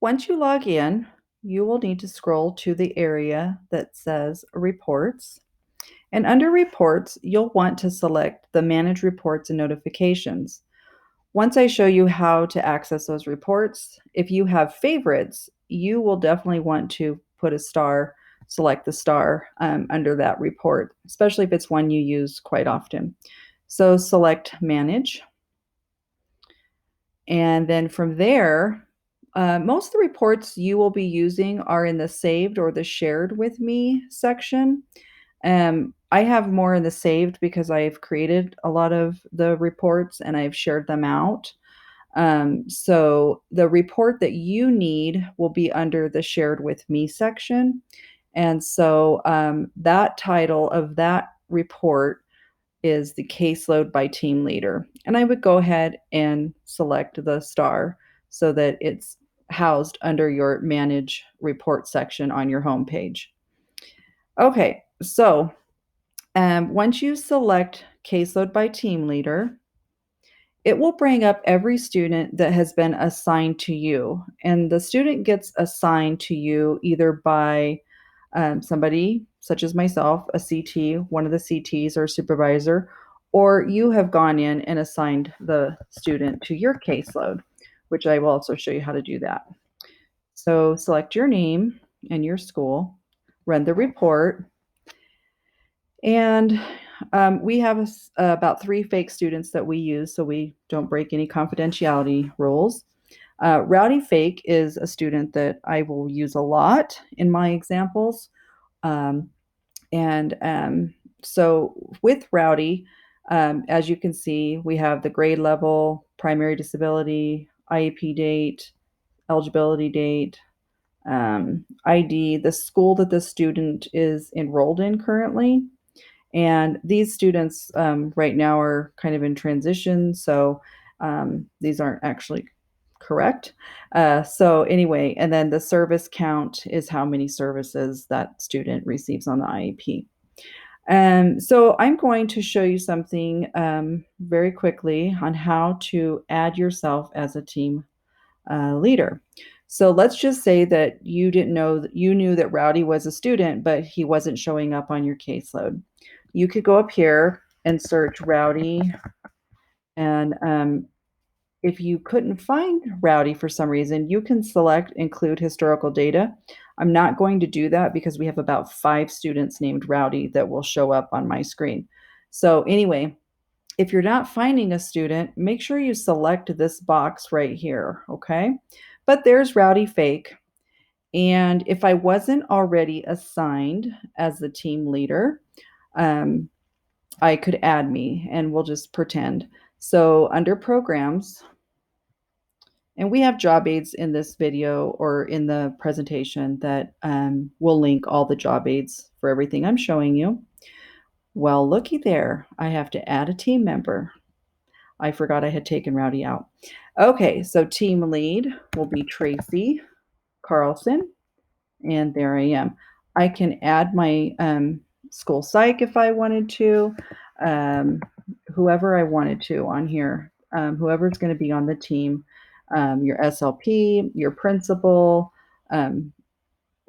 Once you log in, you will need to scroll to the area that says Reports. And under Reports, you'll want to select the Manage Reports and Notifications. Once I show you how to access those reports, if you have favorites, you will definitely want to put a star, select the star under that report, especially if it's one you use quite often. So select Manage. And then from there, most of the reports you will be using are in the saved or the shared with me section. I have more in the saved because I've created a lot of the reports and I've shared them out. So the report that you need will be under the shared with me section. And so that title of that report is the caseload by team leader. And I would go ahead and select the star so that it's housed under your manage report section on your homepage. Okay, so once you select caseload by team leader, it will bring up every student that has been assigned to you. And the student gets assigned to you either by somebody such as myself, a CT, one of the CTs or supervisor, or you have gone in and assigned the student to your caseload, which I will also show you how to do that. So select your name and your school, run the report, and we have about 3 fake students that we use so we don't break any confidentiality rules. Rowdy Fake is a student that I will use a lot in my examples. Um, and so with Rowdy, as you can see, we have the grade level, primary disability, IEP date, eligibility date, ID, the school that the student is enrolled in currently. And these students right now are kind of in transition, so these aren't actually correct. So anyway, and then the service count is how many services that student receives on the IEP. So I'm going to show you something very quickly on how to add yourself as a team leader. So let's just say that you didn't know that you knew that Rowdy was a student, but he wasn't showing up on your caseload. You could go up here and search Rowdy. And if you couldn't find Rowdy for some reason, you can select include historical data. I'm not going to do that because we have about 5 students named Rowdy that will show up on my screen. So anyway, if you're not finding a student, make sure you select this box right here, okay? But there's Rowdy Fake. And if I wasn't already assigned as the team leader, um, I could add me and we'll just pretend. So under programs, and we have job aids in this video or in the presentation that will link all the job aids for everything I'm showing you. Well, looky there, I have to add a team member. I forgot I had taken Rowdy out. Okay, so team lead will be Tracy Carlson, and there I am. I can add my school psych if I wanted to, um, whoever I wanted to on here, whoever's going to be on the team, your SLP, your principal, um,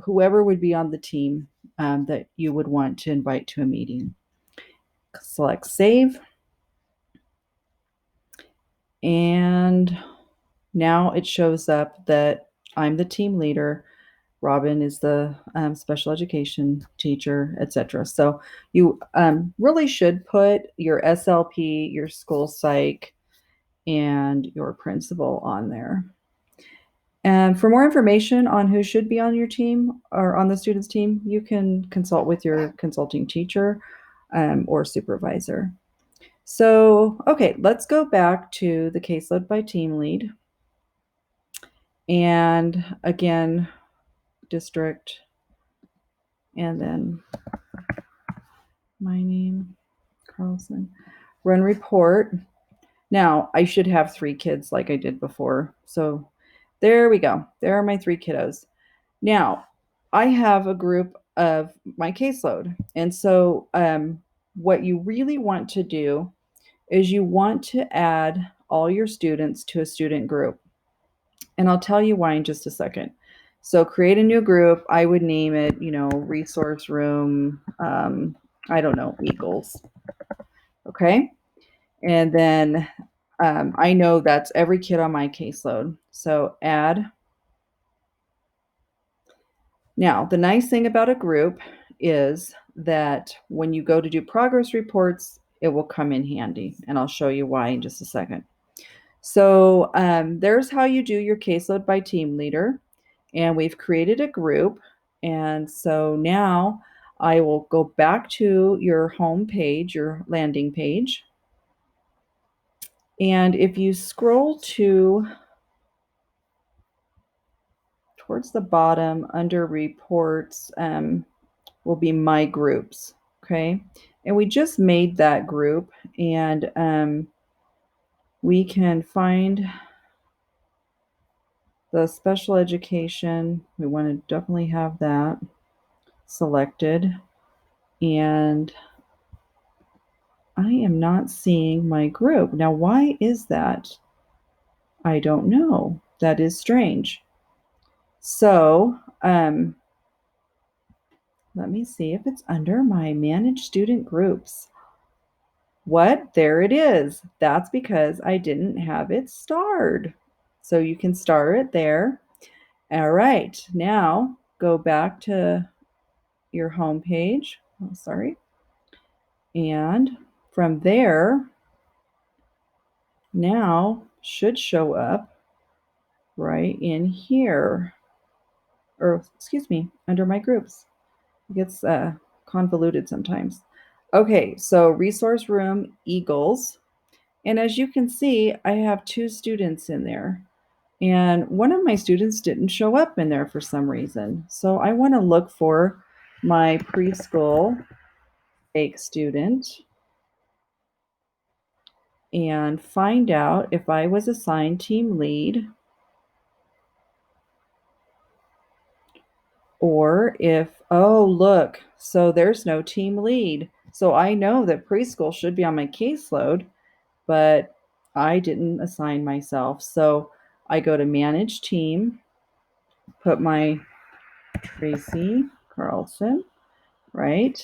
whoever would be on the team that you would want to invite to a meeting. Select save. And now it shows up that I'm the team leader. Robin is the special education teacher, etc. So you really should put your SLP, your school psych, and your principal on there. And for more information on who should be on your team or on the student's team, you can consult with your consulting teacher or supervisor. So, okay, let's go back to the caseload by team lead. And again, district, and then my name, Carlson. Run report. Now, I should have 3 kids like I did before. So there we go. There are my 3 kiddos. Now, I have a group of my caseload. And so what you really want to do is you want to add all your students to a student group. And I'll tell you why in just a second. So create a new group. I would name it, resource room, I don't know, Eagles. Okay. And then I know that's every kid on my caseload. So add. Now, the nice thing about a group is that when you go to do progress reports, it will come in handy. And I'll show you why in just a second. So there's how you do your caseload by team leader. And we've created a group. And so now I will go back to your home page, your landing page. And if you scroll towards the bottom under reports, will be my groups. Okay. And we just made that group, and we can find the special education. We want to definitely have that selected. And I am not seeing my group. Now, why is that? I don't know. That is strange. So, let me see if it's under my manage student groups. What? There it is. That's because I didn't have it starred. So you can star it there. All right. Now go back to your home page. Oh, sorry. And from there, now should show up right in here. Or, excuse me, under my groups. It gets convoluted sometimes. Okay, so resource room Eagles. And as you can see, I have 2 students in there. And one of my students didn't show up in there for some reason. So I want to look for my preschool fake student and find out if I was assigned team lead, or if, oh, look, so there's no team lead. So I know that preschool should be on my caseload, but I didn't assign myself. So I go to manage team, put my Tracy Carlson, right?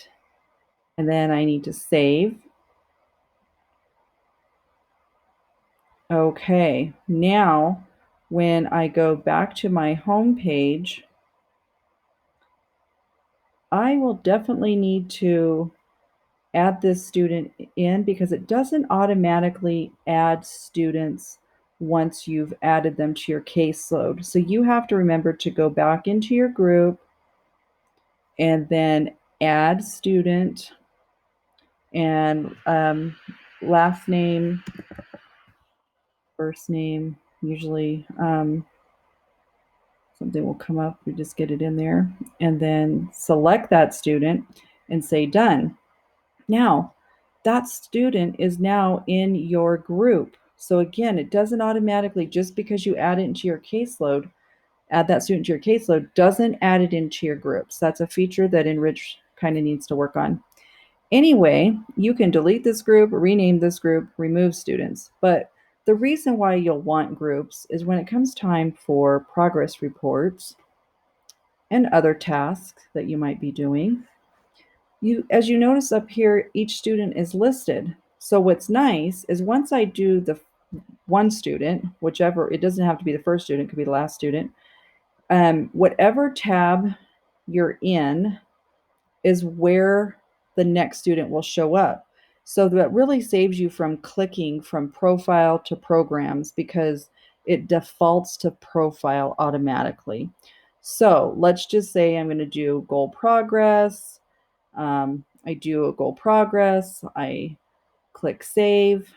And then I need to save. Okay, now when I go back to my home page, I will definitely need to add this student in because it doesn't automatically add students once you've added them to your caseload. So you have to remember to go back into your group and then add student and last name, first name, usually something will come up. We just get it in there and then select that student and say done. Now, that student is now in your group. So again, it doesn't automatically, just because you add it into your caseload, add that student to your caseload, doesn't add it into your groups. That's a feature that Enrich kind of needs to work on. Anyway, you can delete this group, rename this group, remove students. But the reason why you'll want groups is when it comes time for progress reports and other tasks that you might be doing, as you notice up here, each student is listed. So what's nice is once I do the one student, whichever, it doesn't have to be the first student, it could be the last student, whatever tab you're in is where the next student will show up. So that really saves you from clicking from profile to programs because it defaults to profile automatically. So let's just say I'm going to do goal progress. I do a goal progress. I click save,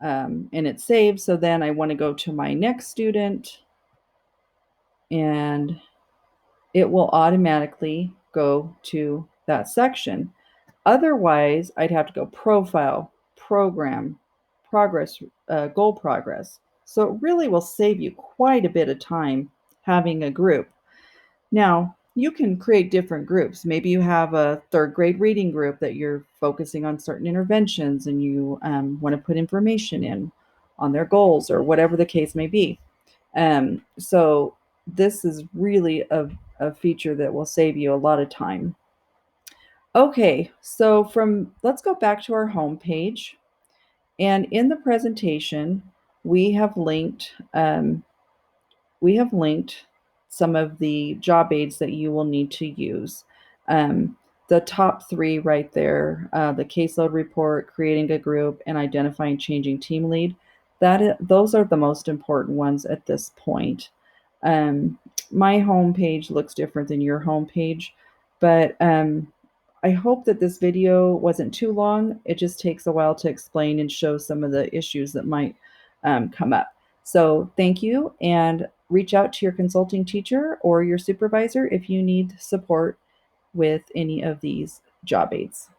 and it's saved. So then I want to go to my next student, and it will automatically go to that section. Otherwise, I'd have to go profile, program, progress, goal progress. So it really will save you quite a bit of time having a group. Now, you can create different groups. Maybe you have a 3rd grade reading group that you're focusing on certain interventions and you want to put information in. on their goals or whatever the case may be. So this is really a feature that will save you a lot of time. Okay, so let's go back to our home page. And in the presentation, we have linked we have linked some of the job aids that you will need to use. The top three right there, the caseload report, creating a group, and identifying changing team lead, those are the most important ones at this point. Um, my homepage looks different than your homepage, but I hope that this video wasn't too long. It just takes a while to explain and show some of the issues that might come up. So thank you, and reach out to your consulting teacher or your supervisor if you need support with any of these job aids.